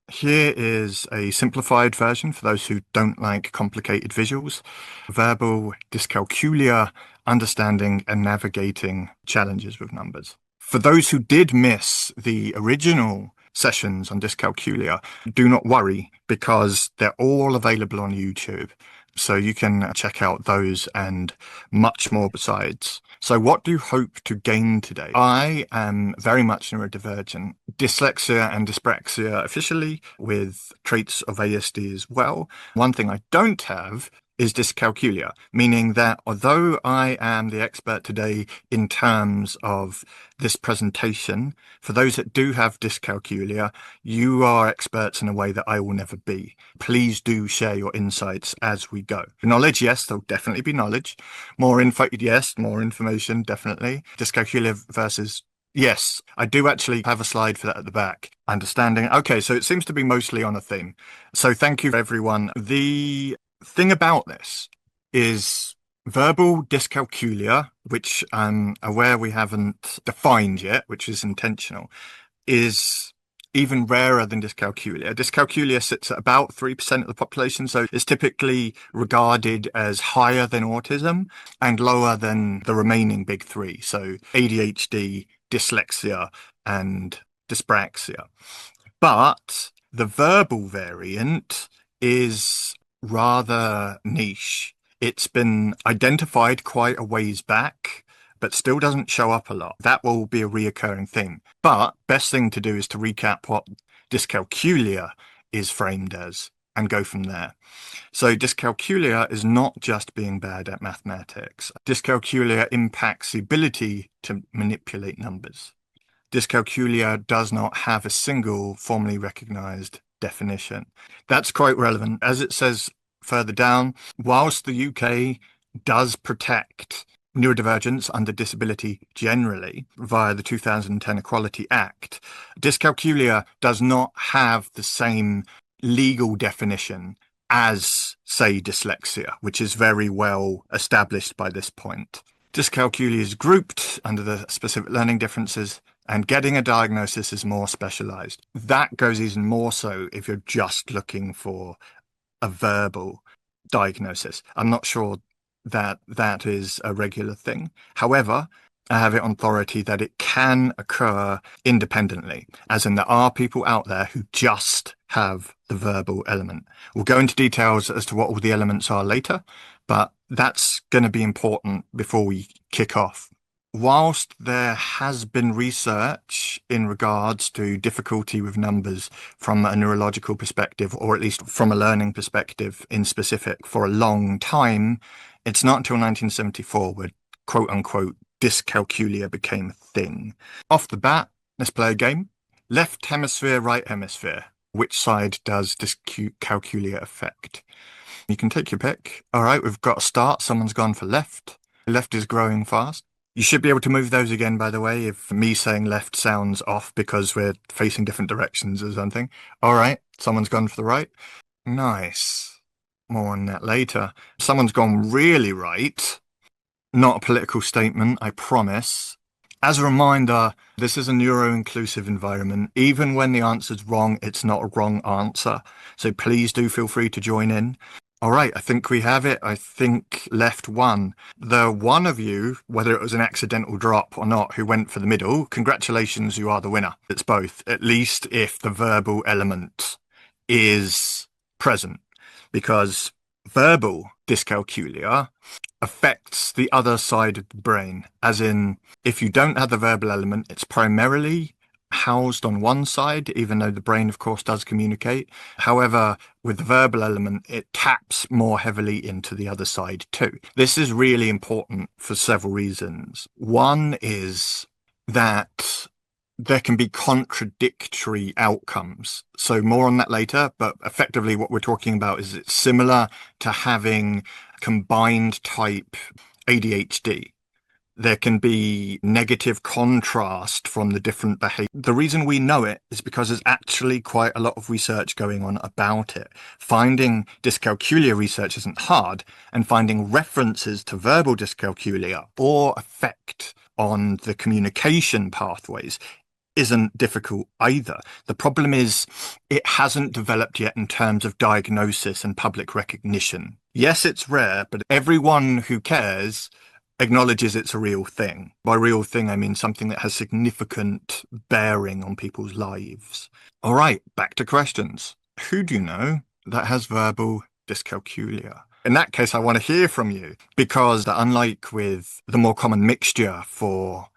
Here is a simplified version for those who don't like complicated visuals. Verbal dyscalculia, understanding and navigating challenges with numbers. For those who did miss the original sessions on dyscalculia, do not worry because they're all available on YouTube. So you can check out those and much more besides. So what do you hope to gain today? I am very much neurodivergent, dyslexia and dyspraxia officially, with traits of ASD as well. One thing I don't have is dyscalculia, meaning that although I am the expert today in terms of this presentation, for those that do have dyscalculia, you are experts in a way that I will never be. Please do share your insights as we go. Knowledge, yes, there'll definitely be knowledge. More info, yes, more information, definitely. Dyscalculia versus yes, I do actually have a slide for that at the back. Understanding. Okay, so it seems to be mostly on a theme. So thank you, everyone. The thing about this is verbal dyscalculia, which I'm aware we haven't defined yet, which is intentional, is even rarer than dyscalculia. Dyscalculia sits at about 3% of the population, so it's typically regarded as higher than autism and lower than the remaining big three, so ADHD, dyslexia, and dyspraxia. But the verbal variant is rather niche. It's been identified quite a ways back, but still doesn't show up a lot. That will be a reoccurring theme. But best thing to do is to recap what dyscalculia is framed as and go from there. So dyscalculia is not just being bad at mathematics. Dyscalculia impacts the ability to manipulate numbers. Dyscalculia does not have a single formally recognized definition. That's quite relevant. As it says further down, whilst the UK does protect neurodivergence under disability generally via the 2010 Equality Act, dyscalculia does not have the same legal definition as, say, dyslexia, which is very well established by this point. Dyscalculia is grouped under the specific learning differences, and getting a diagnosis is more specialized. That goes even more so if you're just looking for a verbal diagnosis. I'm not sure that that is a regular thing. However, I have it on authority that it can occur independently, as in there are people out there who just have the verbal element. We'll go into details as to what all the elements are later, but that's going to be important before we kick off. Whilst there has been research in regards to difficulty with numbers from a neurological perspective, or at least from a learning perspective in specific, for a long time, it's not until 1974 where quote unquote dyscalculia became a thing. Off the bat, let's play a game. Left hemisphere, right hemisphere. Which side does dyscalculia affect? You can take your pick. All right, we've got a start. Someone's gone for left. Left is growing fast. You should be able to move those again, by the way, if me saying left sounds off because we're facing different directions or something. All right, someone's gone for the right. Nice. More on that later. Someone's gone really right. Not a political statement, I promise. As a reminder, this is a neuro-inclusive environment. Even when the answer's wrong, it's not a wrong answer. So please do feel free to join in. All right, I think we have it. I think left won. The one of you, whether it was an accidental drop or not, who went for the middle, congratulations, you are the winner. It's both, at least if the verbal element is present, because verbal dyscalculia affects the other side of the brain, as in, if you don't have the verbal element, it's primarily housed on one side, even though the brain, of course, does communicate. However, with the verbal element, it taps more heavily into the other side too. This is really important for several reasons. One is that there can be contradictory outcomes. So more on that later, but effectively what we're talking about is it's similar to having combined type ADHD. There can be negative contrast from the different behavior. The reason we know it is because there's actually quite a lot of research going on about it. Finding dyscalculia research isn't hard, and finding references to verbal dyscalculia or effect on the communication pathways isn't difficult either. The problem is it hasn't developed yet in terms of diagnosis and public recognition. Yes, it's rare, but everyone who cares acknowledges it's a real thing. By real thing, I mean something that has significant bearing on people's lives. All right, back to questions. Who do you know that has verbal dyscalculia? In that case, I want to hear from you because unlike with the more common mixture for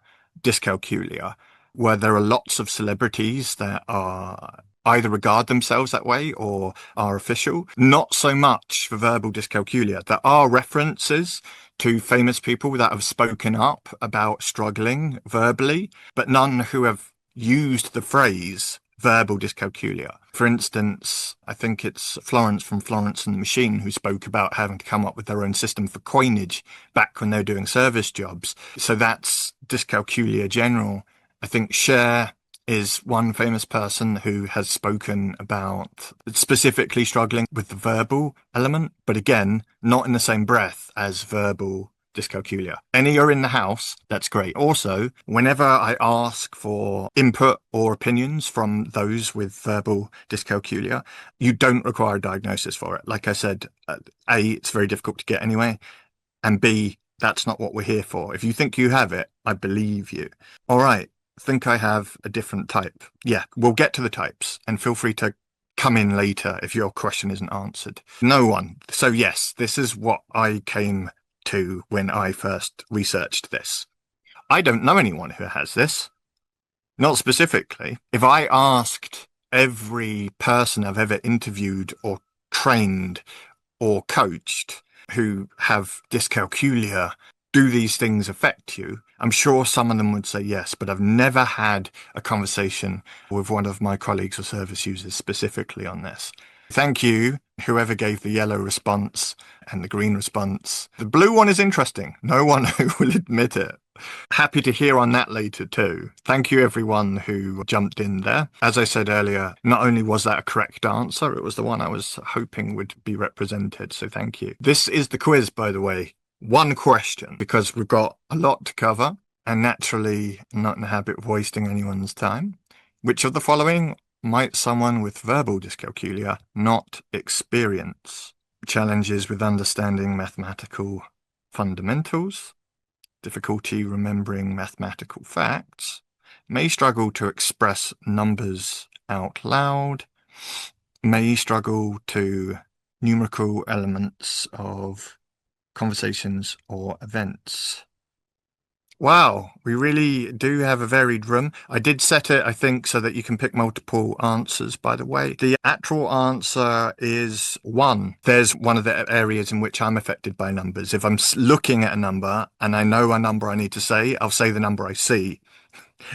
dyscalculia, where there are lots of celebrities that are either regard themselves that way or are official, not so much for verbal dyscalculia. There are references to famous people that have spoken up about struggling verbally, but none who have used the phrase verbal dyscalculia. For instance, I think it's Florence from Florence and the Machine who spoke about having to come up with their own system for coinage back when they were doing service jobs. So that's dyscalculia general. I think Cher is one famous person who has spoken about specifically struggling with the verbal element, but again, not in the same breath as verbal dyscalculia. Any are in the house, that's great. Also, whenever I ask for input or opinions from those with verbal dyscalculia, you don't require a diagnosis for it. Like I said, A, it's very difficult to get anyway, and B, that's not what we're here for. If you think you have it, I believe you. All right, think I have a different type. Yeah, we'll get to the types, and feel free to come in later if your question isn't answered. No one. So yes, this is what I came to when I first researched this. I don't know anyone who has this. Not specifically. If I asked every person I've ever interviewed or trained or coached who have dyscalculia, do these things affect you? I'm sure some of them would say yes, but I've never had a conversation with one of my colleagues or service users specifically on this. Thank you, whoever gave the yellow response and the green response. The blue one is interesting. No one who will admit it. Happy to hear on that later too. Thank you everyone who jumped in there. As I said earlier, not only was that a correct answer, it was the one I was hoping would be represented, so thank you. This is the quiz, by the way. One question, because we've got a lot to cover, and naturally I'm not in the habit of wasting anyone's time. Which of the following might someone with verbal dyscalculia not experience? Challenges with understanding mathematical fundamentals, difficulty remembering mathematical facts, may struggle to express numbers out loud, may struggle to numerical elements of conversations or events. Wow, we really do have a varied room. I did set it, I think, so that you can pick multiple answers, by the way. The actual answer is 1. There's one of the areas in which I'm affected by numbers. If I'm looking at a number and I know a number I need to say, I'll say the number I see,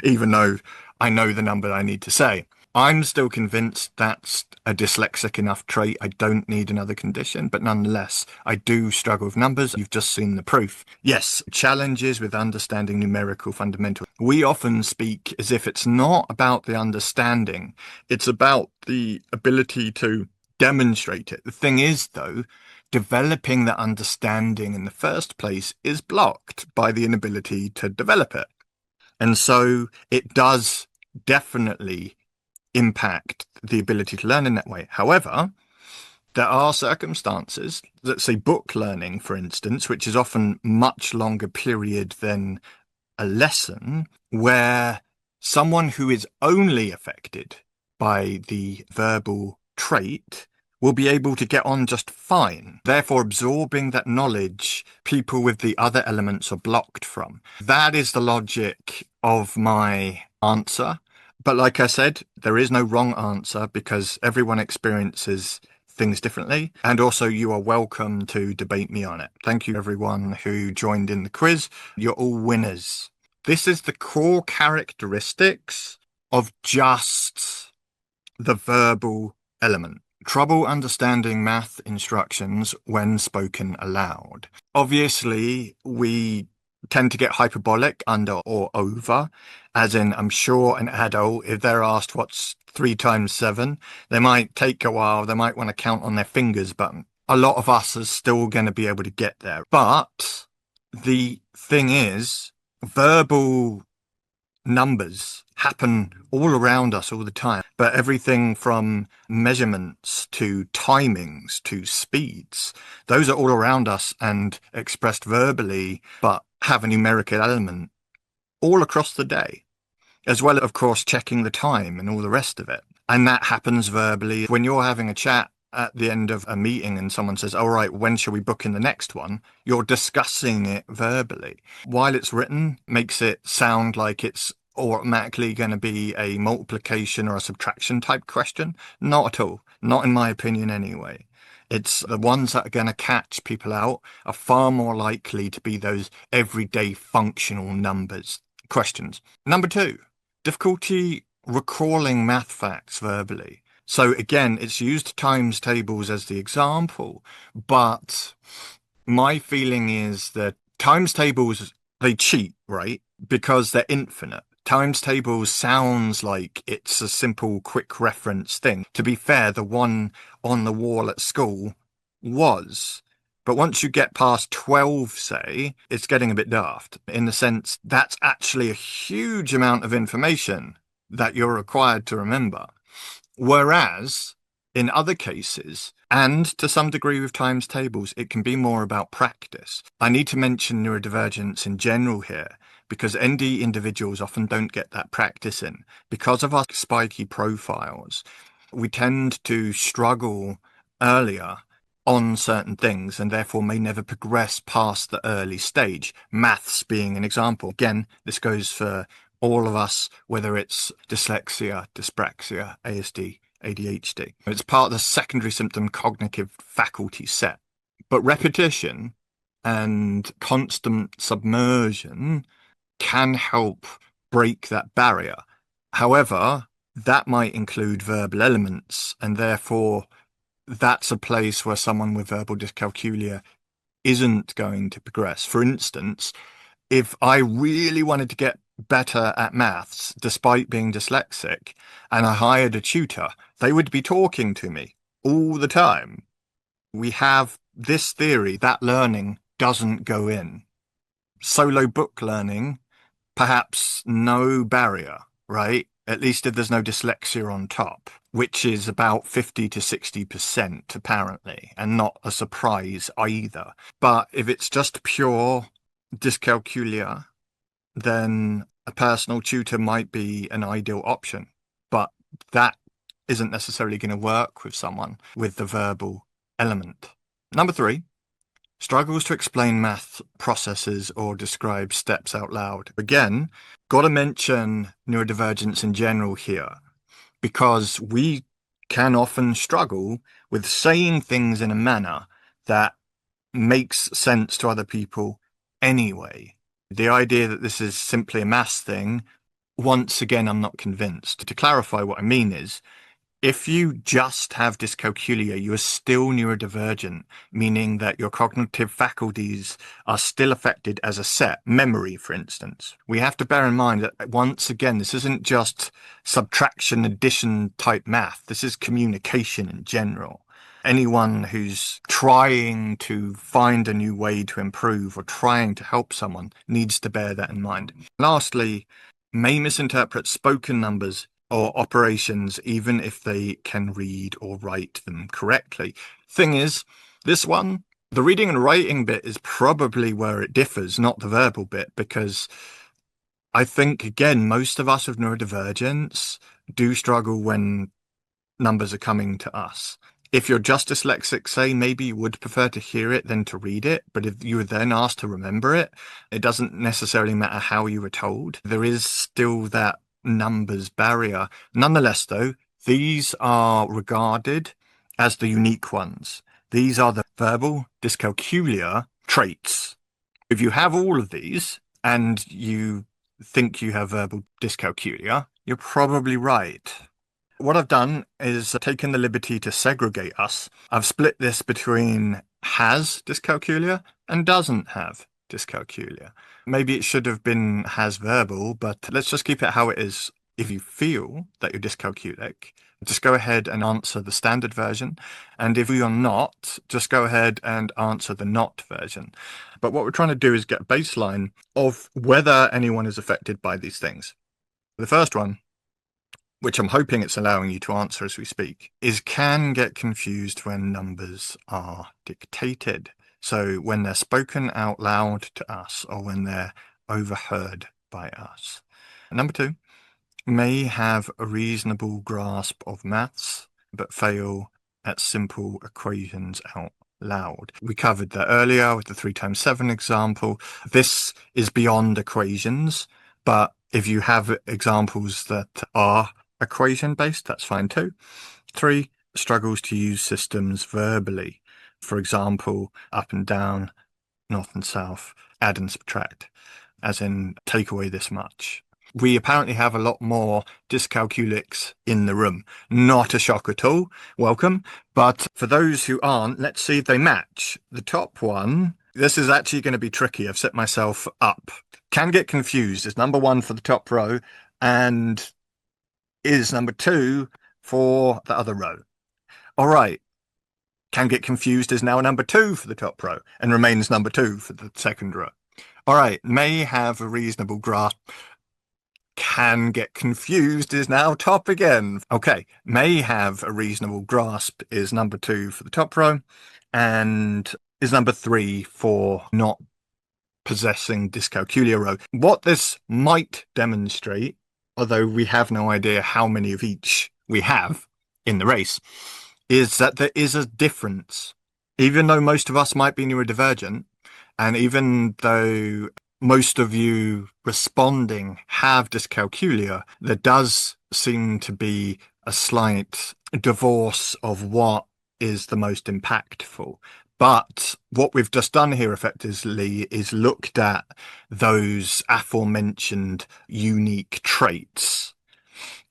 even though I know the number I need to say. I'm still convinced that's a dyslexic enough trait. I don't need another condition, but nonetheless, I do struggle with numbers. You've just seen the proof. Yes, challenges with understanding numerical fundamentals. We often speak as if it's not about the understanding. It's about the ability to demonstrate it. The thing is, though, developing that understanding in the first place is blocked by the inability to develop it. And so it does definitely impact the ability to learn in that way. However, there are circumstances, let's say book learning, for instance, which is often much longer period than a lesson, where someone who is only affected by the verbal trait will be able to get on just fine. Therefore, absorbing that knowledge, people with the other elements are blocked from. That is the logic of my answer. But like I said, there is no wrong answer because everyone experiences things differently. And also you are welcome to debate me on it. Thank you everyone who joined in the quiz. You're all winners. This is the core characteristics of just the verbal element. Trouble understanding math instructions when spoken aloud. Obviously, we tend to get hyperbolic under or over, as in, I'm sure an adult, if they're asked what's 3 times 7, they might take a while, they might want to count on their fingers, but a lot of us are still going to be able to get there. But the thing is, verbal numbers happen all around us all the time, but everything from measurements to timings to speeds, those are all around us and expressed verbally, but have a numerical element all across the day, as well, of course, checking the time and all the rest of it. And that happens verbally. When you're having a chat at the end of a meeting and someone says, all right, when shall we book in the next one? You're discussing it verbally. While it's written, makes it sound like it's automatically going to be a multiplication or a subtraction type question. Not at all. Not in my opinion anyway. It's the ones that are going to catch people out are far more likely to be those everyday functional numbers questions. Number two, difficulty recalling math facts verbally. So again, it's used times tables as the example, but my feeling is that times tables, they cheat, right? Because they're infinite. Times tables sounds like it's a simple, quick reference thing. To be fair, the one on the wall at school was. But once you get past 12, say, it's getting a bit daft in the sense that's actually a huge amount of information that you're required to remember. Whereas in other cases, and to some degree with times tables, it can be more about practice. I need to mention neurodivergence in general here because ND individuals often don't get that practice in. Because of our spiky profiles, we tend to struggle earlier on certain things and therefore may never progress past the early stage. Maths being an example. Again, this goes for all of us, whether it's dyslexia, dyspraxia, ASD, ADHD. It's part of the secondary symptom cognitive faculty set. But repetition and constant submersion can help break that barrier. However, that might include verbal elements, and therefore that's a place where someone with verbal dyscalculia isn't going to progress. For instance, if I really wanted to get better at maths, despite being dyslexic, and I hired a tutor, they would be talking to me all the time. We have this theory that learning doesn't go in. Solo book learning, perhaps no barrier, right? At least if there's no dyslexia on top, which is about 50 to 60% apparently, and not a surprise either. But if it's just pure dyscalculia, then a personal tutor might be an ideal option. But that isn't necessarily going to work with someone with the verbal element. Number three, struggles to explain math processes or describe steps out loud. Again, got to mention neurodivergence in general here, because we can often struggle with saying things in a manner that makes sense to other people anyway. The idea that this is simply a maths thing, once again, I'm not convinced. To clarify what I mean is, if you just have dyscalculia, you are still neurodivergent, meaning that your cognitive faculties are still affected as a set. Memory, for instance. We have to bear in mind that, once again, this isn't just subtraction, addition type math. This is communication in general. Anyone who's trying to find a new way to improve or trying to help someone needs to bear that in mind. Lastly, may misinterpret spoken numbers or operations even if they can read or write them correctly. Thing is, this one, the reading and writing bit is probably where it differs, not the verbal bit, because I think, again, most of us with neurodivergence do struggle when numbers are coming to us. If you're just dyslexic, say, maybe you would prefer to hear it than to read it, but if you were then asked to remember it, it doesn't necessarily matter how you were told. There is still that numbers barrier. Nonetheless, though, these are regarded as the unique ones. These are the verbal dyscalculia traits. If you have all of these and you think you have verbal dyscalculia, you're probably right. What I've done is taken the liberty to segregate us. I've split this between has dyscalculia and doesn't have dyscalculia. Maybe it should have been has verbal, but let's just keep it how it is. If you feel that you're dyscalculic, just go ahead and answer the standard version. And if you're not, just go ahead and answer the not version. But what we're trying to do is get a baseline of whether anyone is affected by these things. The first one, which I'm hoping it's allowing you to answer as we speak, is can get confused when numbers are dictated. So when they're spoken out loud to us or when they're overheard by us. Number two, may have a reasonable grasp of maths, but fail at simple equations out loud. We covered that earlier with the 3 times 7 example. This is beyond equations, but if you have examples that are equation based, that's fine too. 3, struggles to use systems verbally. For example, up and down, north and south, add and subtract, as in take away this much. We apparently have a lot more dyscalculics in the room. Not a shock at all. Welcome. But for those who aren't, let's see if they match. The top one, this is actually going to be tricky. I've set myself up. Can get confused is number 1 for the top row and is number 2 for the other row. All right. Can get confused is now number 2 for the top row and remains number 2 for the second row. All right. May have a reasonable grasp. Can get confused is now top again. Okay, may have a reasonable grasp is number 2 for the top row and is number 3 for not possessing dyscalculia row. What this might demonstrate, although we have no idea how many of each we have in the race, is that there is a difference. Even though most of us might be neurodivergent, and even though most of you responding have dyscalculia, there does seem to be a slight divorce of what is the most impactful. But what we've just done here effectively is looked at those aforementioned unique traits.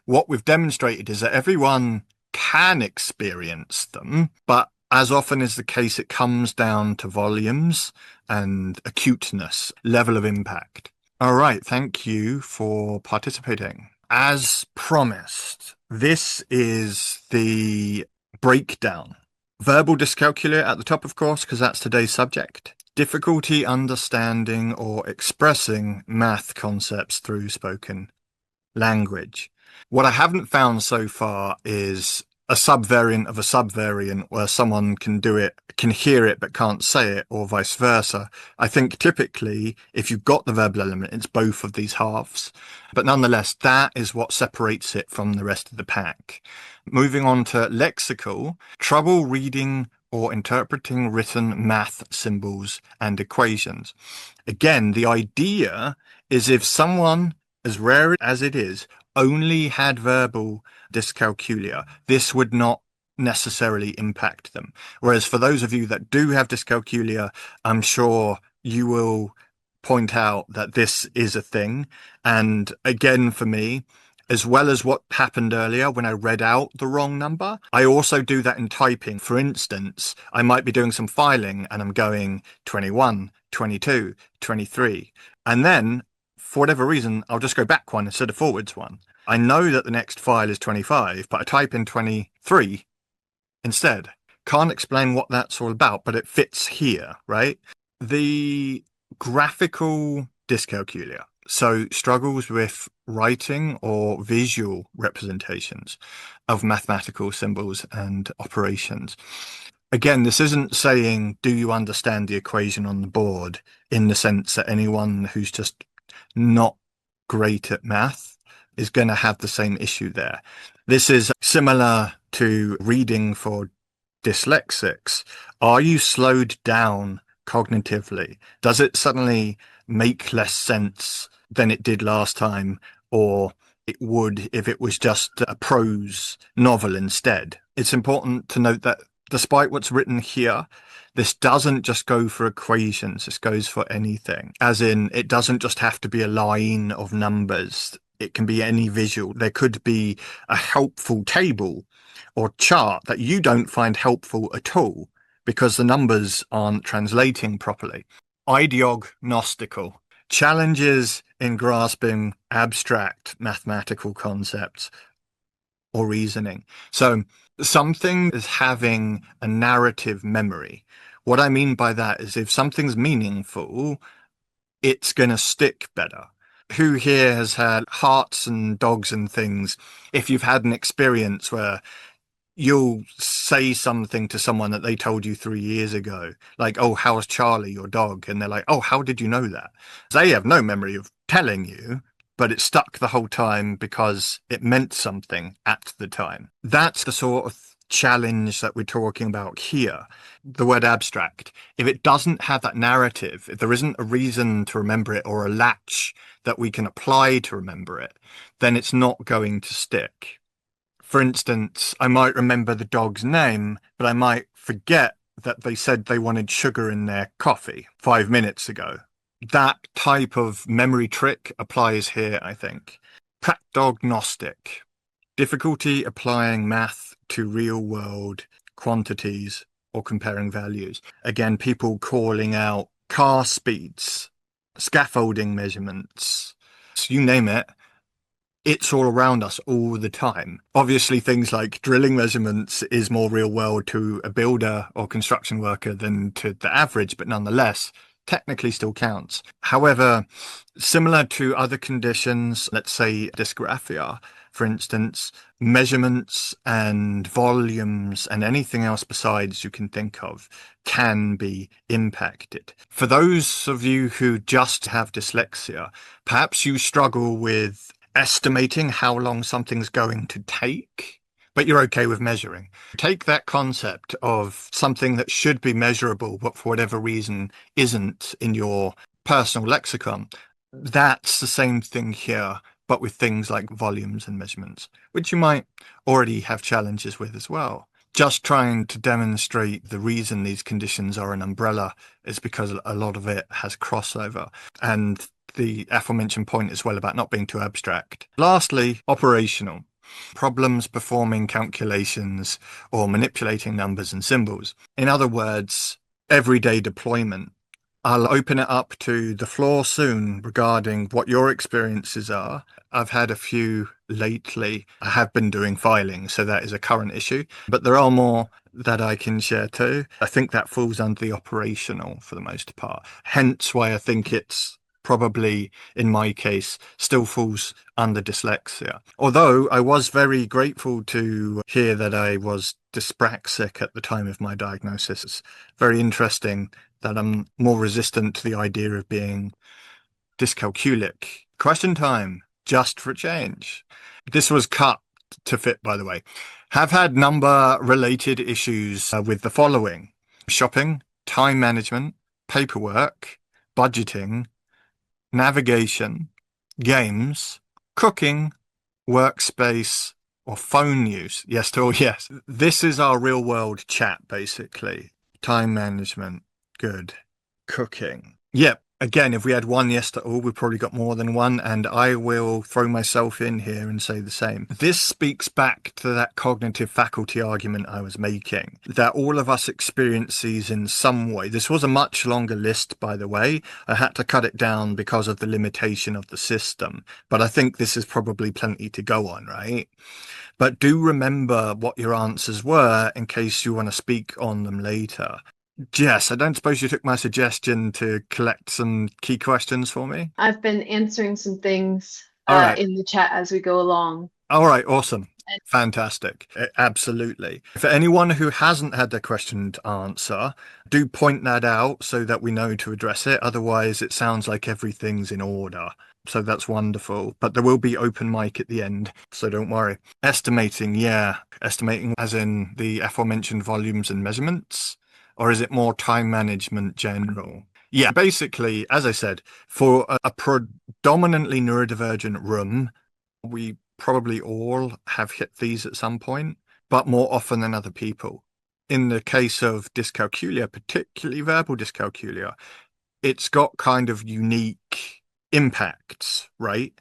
What we've demonstrated is that everyone can experience them, but as often is the case, it comes down to volumes and acuteness, level of impact. All right, thank you for participating. As promised, this is the breakdown. Verbal dyscalculia at the top, of course, because that's today's subject. Difficulty understanding or expressing math concepts through spoken language. What I haven't found so far is a subvariant of a subvariant where someone can do it, can hear it, but can't say it, or vice versa. I think typically, if you've got the verbal element, it's both of these halves. But nonetheless, that is what separates it from the rest of the pack. Moving on to lexical, trouble reading or interpreting written math symbols and equations. Again, the idea is if someone, as rare as it is, only had verbal dyscalculia, this would not necessarily impact them. Whereas for those of you that do have dyscalculia, I'm sure you will point out that this is a thing. And again, for me, as well as what happened earlier when I read out the wrong number, I also do that in typing. For instance, I might be doing some filing and I'm going 21, 22, 23. And then for whatever reason, I'll just go back one instead of forwards one. I know that the next file is 25, but I type in 23 instead. Can't explain what that's all about, but it fits here, right? The graphical dyscalculia, so struggles with writing or visual representations of mathematical symbols and operations. Again, this isn't saying, do you understand the equation on the board, in the sense that anyone who's just not great at math is going to have the same issue there. This is similar to reading for dyslexics. Are you slowed down cognitively? Does it suddenly make less sense than it did last time, or it would if it was just a prose novel instead? It's important to note that despite what's written here, this doesn't just go for equations, this goes for anything. As in, it doesn't just have to be a line of numbers. It can be any visual. There could be a helpful table or chart that you don't find helpful at all because the numbers aren't translating properly. Ideognostical. Challenges in grasping abstract mathematical concepts or reasoning. So something is having a narrative memory. What I mean by that is if something's meaningful, it's going to stick better. Who here has had hearts and dogs and things? If you've had an experience where you'll say something to someone that they told you 3 years ago, like, oh, how's Charlie, your dog? And they're like, oh, how did you know that? They have no memory of telling you, but it stuck the whole time because it meant something at the time. That's the sort of challenge that we're talking about here. The word abstract. If it doesn't have that narrative, if there isn't a reason to remember it or a latch that we can apply to remember it, then it's not going to stick. For instance, I might remember the dog's name, but I might forget that they said they wanted sugar in their coffee 5 minutes ago. That type of memory trick applies here, I think. Pragnostic. Difficulty applying math to real world quantities or comparing values. Again, people calling out car speeds, scaffolding measurements, so you name it. It's all around us all the time. Obviously, things like drilling measurements is more real world to a builder or construction worker than to the average, but nonetheless, technically still counts. However, similar to other conditions, let's say dysgraphia, for instance, measurements and volumes and anything else besides you can think of can be impacted. For those of you who just have dyslexia, perhaps you struggle with estimating how long something's going to take, but you're okay with measuring. Take that concept of something that should be measurable, but for whatever reason isn't in your personal lexicon. That's the same thing here, but with things like volumes and measurements, which you might already have challenges with as well. Just trying to demonstrate the reason these conditions are an umbrella is because a lot of it has crossover. And the aforementioned point as well about not being too abstract. Lastly, operational. Problems performing calculations or manipulating numbers and symbols. In other words, everyday deployment. I'll open it up to the floor soon regarding what your experiences are. I've had a few lately. I have been doing filing, so that is a current issue, but there are more that I can share too. I think that falls under the operational for the most part. Hence why I think it's probably, in my case, still falls under dyslexia. Although I was very grateful to hear that I was dyspraxic at the time of my diagnosis. It's very interesting that I'm more resistant to the idea of being dyscalculic. Question time, just for a change. This was cut to fit, by the way. Have had number-related issues with the following: shopping, time management, paperwork, budgeting, navigation, games, cooking, workspace, or phone use. Yes to all, yes. This is our real world chat, basically. Time management, good. Cooking. Yep. Again, if we had one yes to all, we've probably got more than one, and I will throw myself in here and say the same. This speaks back to that cognitive faculty argument I was making, that all of us experience these in some way. This was a much longer list, by the way. I had to cut it down because of the limitation of the system, but I think this is probably plenty to go on, right? But do remember what your answers were in case you want to speak on them later. Jess, I don't suppose you took my suggestion to collect some key questions for me? I've been answering some things All right. in the chat as we go along. All right. Awesome. Fantastic. Absolutely. For anyone who hasn't had their question to answer, do point that out so that we know to address it. Otherwise, it sounds like everything's in order. So that's wonderful. But there will be open mic at the end, so don't worry. Estimating, yeah. Estimating as in the aforementioned volumes and measurements. Or is it more time management general? Yeah, basically, as I said, for a predominantly neurodivergent room, we probably all have hit these at some point, but more often than other people. In the case of dyscalculia, particularly verbal dyscalculia, it's got kind of unique impacts, right?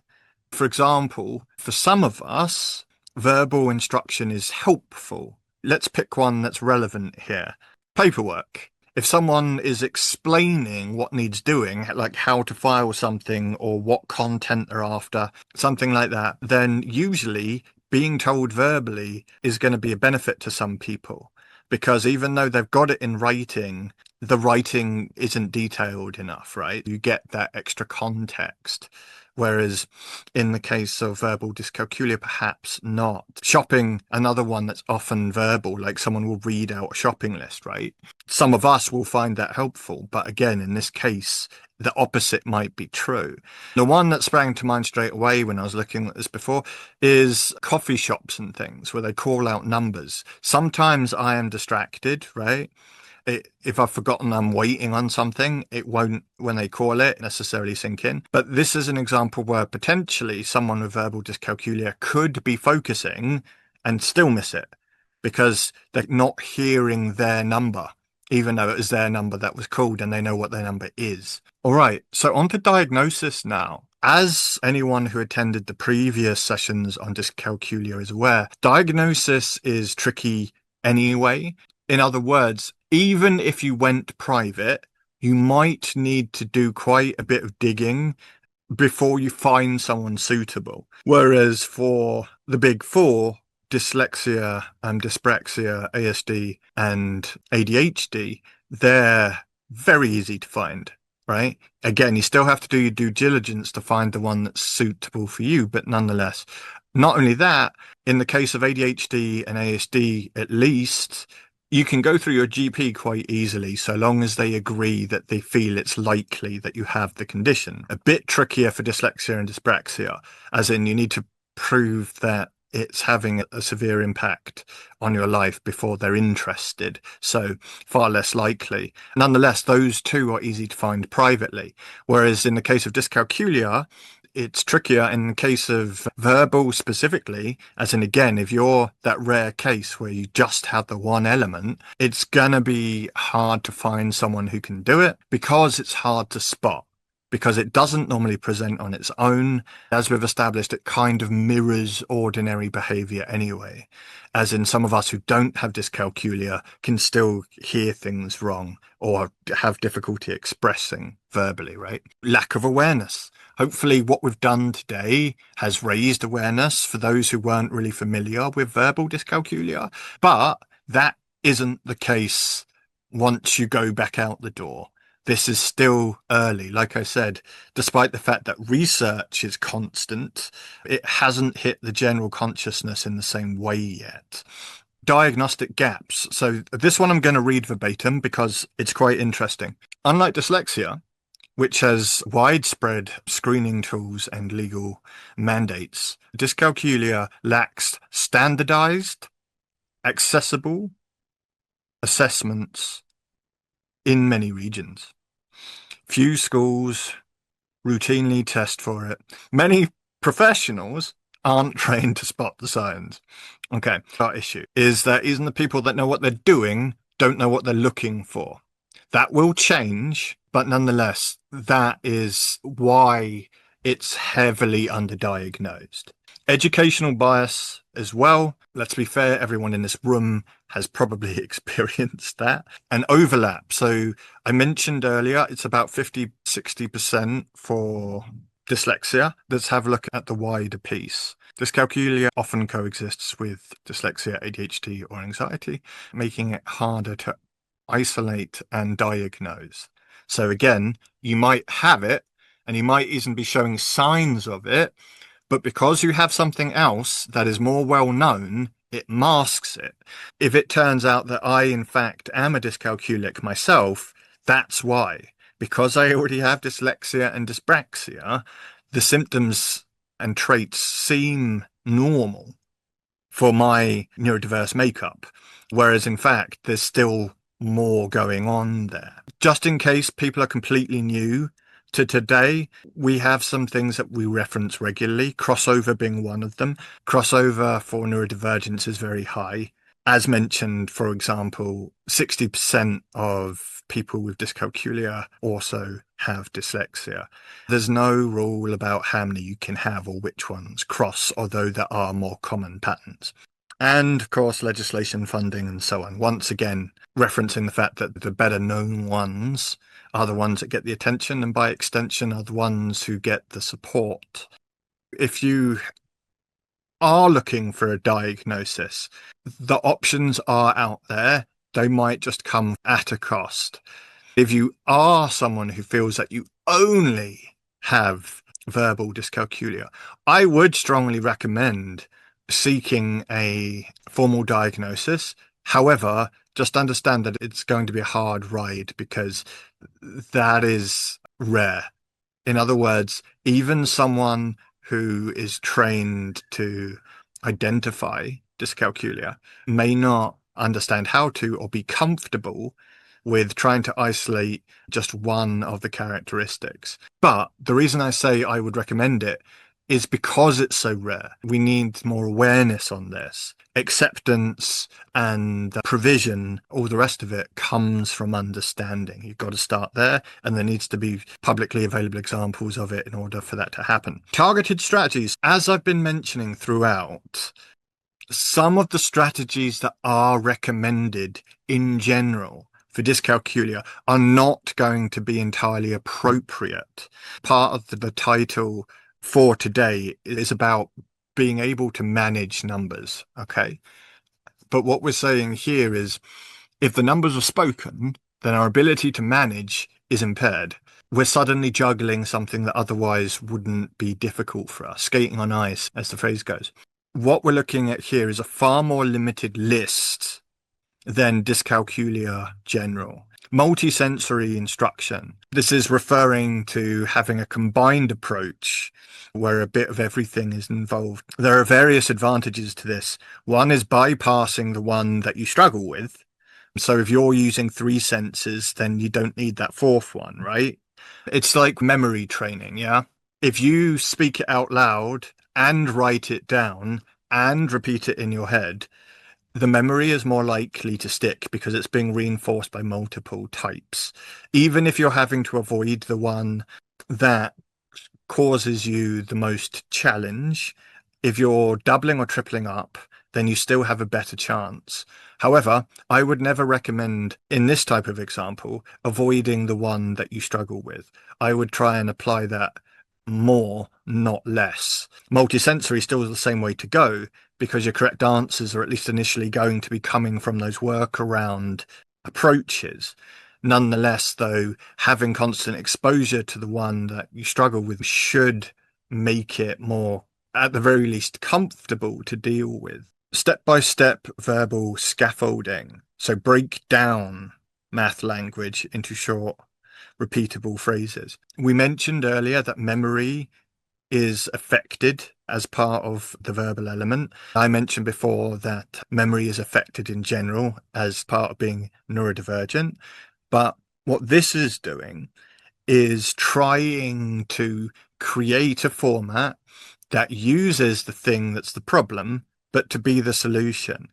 For example, for some of us, verbal instruction is helpful. Let's pick one that's relevant here. Paperwork. If someone is explaining what needs doing, like how to file something or what content they're after, something like that, then usually being told verbally is going to be a benefit to some people. Because even though they've got it in writing, the writing isn't detailed enough, right? You get that extra context. Whereas in the case of verbal dyscalculia, perhaps not. Shopping, another one that's often verbal, like someone will read out a shopping list, right? Some of us will find that helpful, but again, in this case, the opposite might be true. The one that sprang to mind straight away when I was looking at this before is coffee shops and things where they call out numbers. Sometimes I am distracted, right? If I've forgotten I'm waiting on something, it won't, when they call it, necessarily sink in. But this is an example where potentially someone with verbal dyscalculia could be focusing and still miss it because they're not hearing their number, even though it was their number that was called and they know what their number is. All right, so on to diagnosis now. As anyone who attended the previous sessions on dyscalculia is aware, diagnosis is tricky anyway. In other words, even if you went private, you might need to do quite a bit of digging before you find someone suitable. Whereas for the big four, dyslexia, dyspraxia, ASD, and ADHD, they're very easy to find, right? Again, you still have to do your due diligence to find the one that's suitable for you, but nonetheless, not only that, in the case of ADHD and ASD, at least, you can go through your GP quite easily so long as they agree that they feel it's likely that you have the condition. A bit trickier for dyslexia and dyspraxia, as in you need to prove that it's having a severe impact on your life before they're interested. So far less likely. Nonetheless, those two are easy to find privately. Whereas in the case of dyscalculia, it's trickier in the case of verbal specifically, as in, again, if you're that rare case where you just have the one element, it's gonna be hard to find someone who can do it because it's hard to spot, because it doesn't normally present on its own. As we've established, it kind of mirrors ordinary behavior anyway, as in some of us who don't have dyscalculia can still hear things wrong or have difficulty expressing verbally, right? Lack of awareness. Hopefully what we've done today has raised awareness for those who weren't really familiar with verbal dyscalculia, but that isn't the case once you go back out the door. This is still early. Like I said, despite the fact that research is constant, it hasn't hit the general consciousness in the same way yet. Diagnostic gaps. So this one I'm going to read verbatim because it's quite interesting. Unlike dyslexia, which has widespread screening tools and legal mandates, dyscalculia lacks standardized, accessible assessments in many regions. Few schools routinely test for it. Many professionals aren't trained to spot the signs. Okay, our issue is that even the people that know what they're doing don't know what they're looking for. That will change, but nonetheless, that is why it's heavily underdiagnosed. Educational bias as well. Let's be fair, everyone in this room has probably experienced that. And overlap. So I mentioned earlier, it's about 50-60% for dyslexia. Let's have a look at the wider piece. Dyscalculia often coexists with dyslexia, ADHD, or anxiety, making it harder to isolate and diagnose. So again, you might have it and you might even be showing signs of it, but because you have something else that is more well known, it masks it. If it turns out that I, in fact, am a dyscalculic myself, that's why. Because I already have dyslexia and dyspraxia, the symptoms and traits seem normal for my neurodiverse makeup, whereas in fact, there's still more going on there. Just in case people are completely new to today, we have some things that we reference regularly, crossover being one of them. Crossover for neurodivergence is very high. As mentioned, for example, 60% of people with dyscalculia also have dyslexia. There's no rule about how many you can have or which ones cross, although there are more common patterns. And of course, legislation, funding, and so on. Once again, referencing the fact that the better known ones are the ones that get the attention, and by extension are the ones who get the support. If you are looking for a diagnosis, the options are out there. They might just come at a cost. If you are someone who feels that you only have verbal dyscalculia, I would strongly recommend seeking a formal diagnosis. However, just understand that it's going to be a hard ride because that is rare. In other words, even someone who is trained to identify dyscalculia may not understand how to or be comfortable with trying to isolate just one of the characteristics. But the reason I say I would recommend it is because it's so rare. We need more awareness on this. Acceptance and provision, all the rest of it comes from understanding. You've got to start there, and there needs to be publicly available examples of it in order for that to happen. Targeted strategies, as I've been mentioning throughout, some of the strategies that are recommended in general for dyscalculia are not going to be entirely appropriate. Part of the title for today is about being able to manage numbers, okay? But what we're saying here is if the numbers are spoken, then our ability to manage is impaired. We're suddenly juggling something that otherwise wouldn't be difficult for us, skating on ice, as the phrase goes. What we're looking at here is a far more limited list than dyscalculia general. Multisensory instruction. This is referring to having a combined approach where a bit of everything is involved. There are various advantages to this. One is bypassing the one that you struggle with. So if you're using 3 senses, then you don't need that 4th one, right? It's like memory training, yeah? If you speak it out loud and write it down and repeat it in your head, the memory is more likely to stick because it's being reinforced by multiple types. Even if you're having to avoid the one that causes you the most challenge, if you're doubling or tripling up, then you still have a better chance. However, I would never recommend, in this type of example, avoiding the one that you struggle with. I would try and apply that more, not less. Multisensory still is the same way to go because your correct answers are at least initially going to be coming from those workaround approaches. Nonetheless, though, having constant exposure to the one that you struggle with should make it more, at the very least, comfortable to deal with. Step-by-step verbal scaffolding. So break down math language into short, repeatable phrases. We mentioned earlier that memory is affected as part of the verbal element. I mentioned before that memory is affected in general as part of being neurodivergent. But what this is doing is trying to create a format that uses the thing that's the problem, but to be the solution.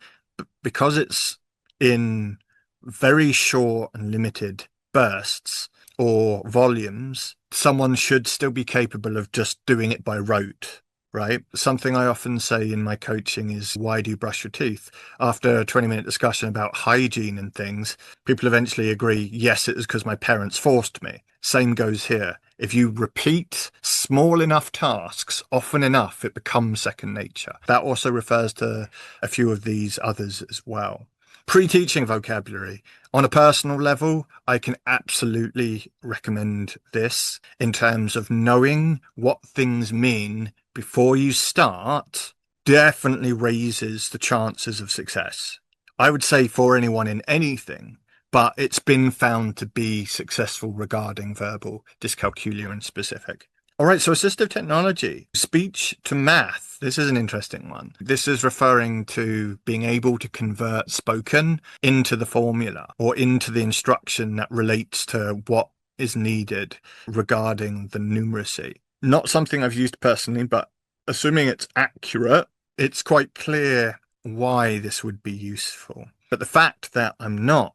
Because it's in very short and limited bursts or volumes, someone should still be capable of just doing it by rote, right? Something I often say in my coaching is, why do you brush your teeth? After a 20-minute discussion about hygiene and things, people eventually agree, yes, it was because my parents forced me. Same goes here. If you repeat small enough tasks often enough, it becomes second nature. That also refers to a few of these others as well. Pre-teaching vocabulary. On a personal level, I can absolutely recommend this in terms of knowing what things mean before you start. Definitely raises the chances of success. I would say for anyone in anything, but it's been found to be successful regarding verbal dyscalculia in specific. All right, so assistive technology, speech to math. This is an interesting one. This is referring to being able to convert spoken into the formula or into the instruction that relates to what is needed regarding the numeracy. Not something I've used personally, but assuming it's accurate, it's quite clear why this would be useful. But the fact that I'm not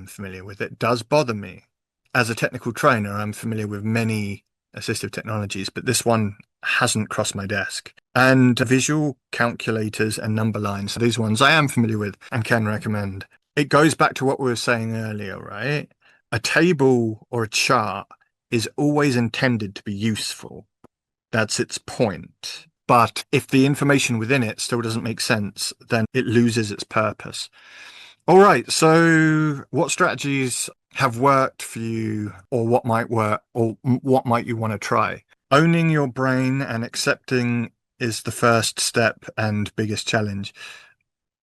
familiar with it does bother me. As a technical trainer, I'm familiar with many assistive technologies, but this one hasn't crossed my desk. And visual calculators and number lines, so these ones I am familiar with and can recommend. It goes back to what we were saying earlier, right? A table or a chart is always intended to be useful. That's its point. But if the information within it still doesn't make sense, then it loses its purpose. All right, so what strategies have worked for you, or what might work, or what might you want to try? Owning your brain and accepting is the first step and biggest challenge.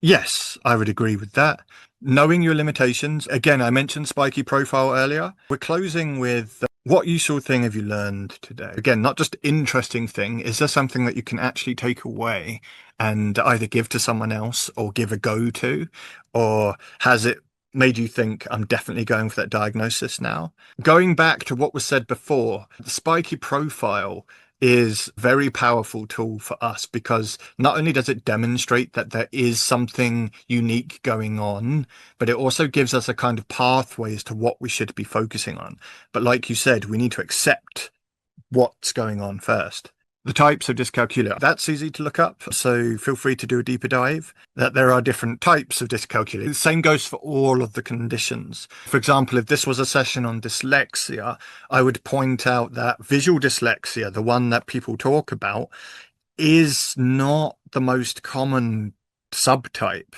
Yes, I would agree with that. Knowing your limitations. Again, I mentioned spiky profile earlier. We're closing with what useful thing have you learned today? Again, not just interesting thing. Is there something that you can actually take away and either give to someone else or give a go to? Or has it made you think I'm definitely going for that diagnosis now? Going back to what was said before, the spiky profile is a very powerful tool for us because not only does it demonstrate that there is something unique going on, but it also gives us a kind of pathway as to what we should be focusing on. But like you said, we need to accept what's going on first. The types of dyscalculia, that's easy to look up, so feel free to do a deeper dive. That there are different types of dyscalculia. The same goes for all of the conditions. For example, if this was a session on dyslexia, I would point out that visual dyslexia, the one that people talk about, is not the most common subtype.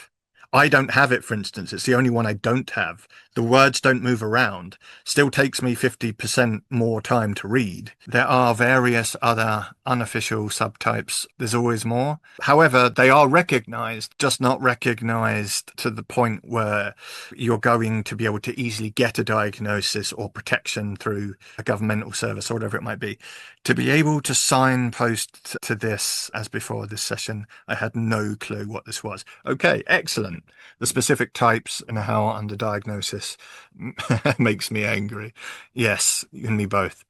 I don't have it, for instance. It's the only one I don't have. The words don't move around. Still takes me 50% more time to read. There are various other unofficial subtypes. There's always more. However, they are recognized, just not recognized to the point where you're going to be able to easily get a diagnosis or protection through a governmental service or whatever it might be. To be able to signpost to this, as before this session, I had no clue what this was. Okay, excellent. The specific types and how under diagnosis makes me angry. Yes, you and me both.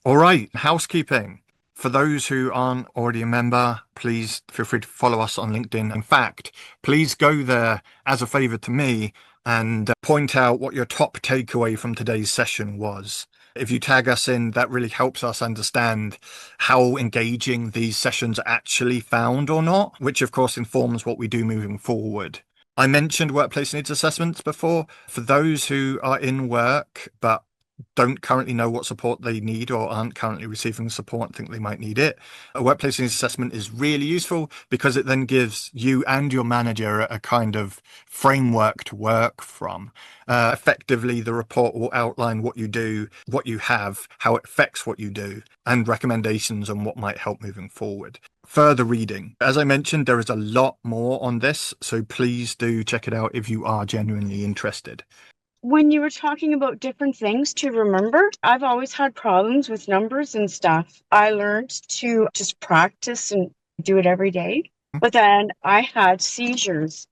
All right, housekeeping. For those who aren't already a member, please feel free to follow us on LinkedIn. In fact, please go there as a favor to me and point out what your top takeaway from today's session was. If you tag us in, that really helps us understand how engaging these sessions are actually found or not, which of course informs what we do moving forward. I mentioned workplace needs assessments before. For those who are in work but don't currently know what support they need or aren't currently receiving support and think they might need it, a workplace needs assessment is really useful because it then gives you and your manager a kind of framework to work from. Effectively, the report will outline what you do, what you have, how it affects what you do, and recommendations on what might help moving forward. Further reading. As I mentioned, there is a lot more on this, so please do check it out if you are genuinely interested. When you were talking about different things to remember, I've always had problems with numbers and stuff. I learned to just practice and do it every day. But then I had seizures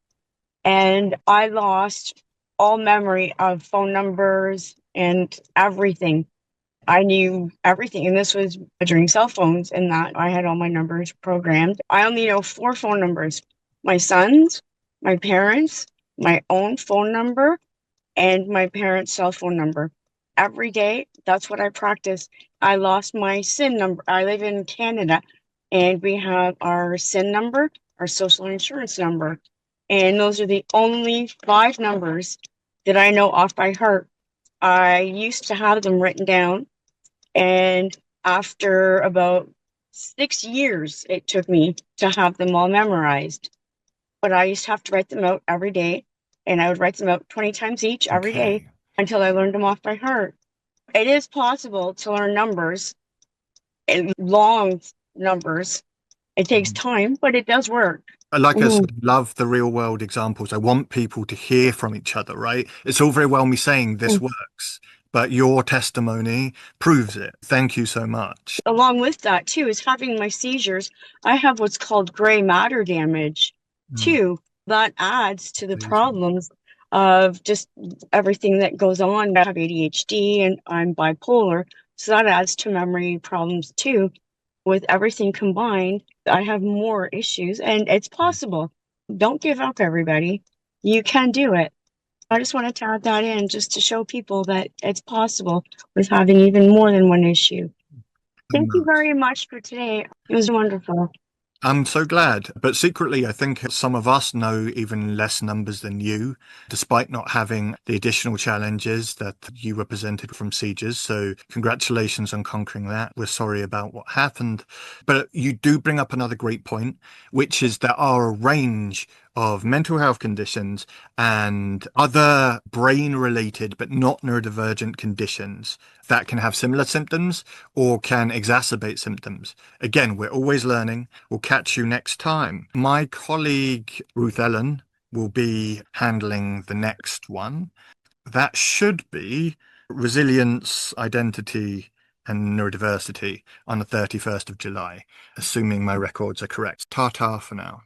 and I lost all memory of phone numbers and everything. I knew everything. And this was during cell phones, and that I had all my numbers programmed. I only know 4 phone numbers: my son's, my parents', my own phone number, and my parents' cell phone number. Every day, that's what I practice. I lost my SIN number. I live in Canada, and we have our SIN number, our social insurance number. And those are the only 5 numbers that I know off by heart. I used to have them written down, and after about 6 years, it took me to have them all memorized. But I used to have to write them out every day, and I would write them out 20 times each every day until I learned them off by heart. It is possible to learn numbers, and long numbers. It takes time, but it does work. Like I said, love the real world examples. I want people to hear from each other, right? It's all very well me saying this works, but your testimony proves it. Thank you so much. Along with that, too, is having my seizures. I have what's called gray matter damage, too. That adds to the problems of just everything that goes on. I have ADHD and I'm bipolar, so that adds to memory problems, too. With everything combined, I have more issues, and it's possible. Don't give up, everybody. You can do it. I just wanted to add that in just to show people that it's possible with having even more than one issue. Thank you very much for today. It was wonderful. I'm so glad. But secretly, I think some of us know even less numbers than you, despite not having the additional challenges that you were presented from seizures. So congratulations on conquering that. We're sorry about what happened. But you do bring up another great point, which is there are a range of mental health conditions and other brain-related but not neurodivergent conditions that can have similar symptoms or can exacerbate symptoms. Again, we're always learning. We'll catch you next time. My colleague Ruth Ellen will be handling the next one. That should be resilience, identity, and neurodiversity on the 31st of July, assuming my records are correct. Ta-ta for now.